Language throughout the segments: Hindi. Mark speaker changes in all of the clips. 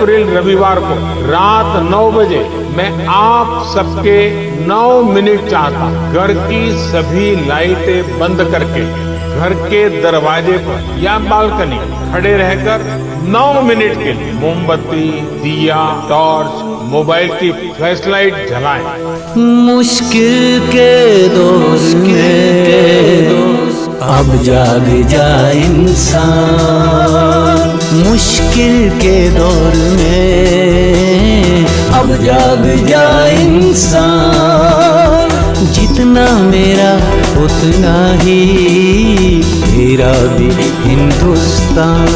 Speaker 1: अप्रैल रविवार को रात 9 बजे मैं आप सबके 9 मिनट चाहता हूँ। घर की सभी लाइटें बंद करके घर के दरवाजे पर या बालकनी खड़े रहकर 9 मिनट के लिए मोमबत्ती, दिया, टॉर्च, मोबाइल की फ्लैशलाइट जलाएं।
Speaker 2: मुश्किल के दौर में अब जाग जाए इंसान, मुश्किल के दौर में अब जाग जाए इंसान। जितना मेरा उतना ही तेरा भी हिंदुस्तान।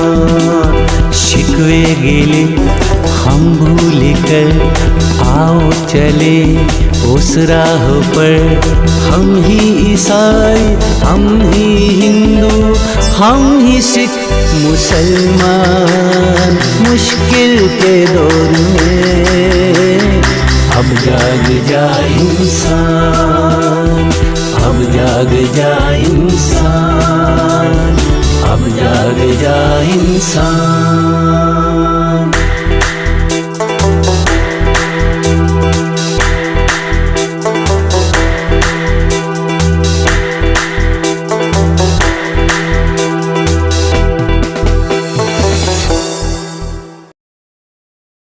Speaker 2: शिकवे गिले हम भूल कर आओ चले उस राह पर। हम ही ईसाई, हम ही हिंदू, हम ही सिख मुसलमान। मुश्किल के दौर में अब जाग जाए इंसान, अब जाग जाए इंसान, अब जाग जाए इंसान।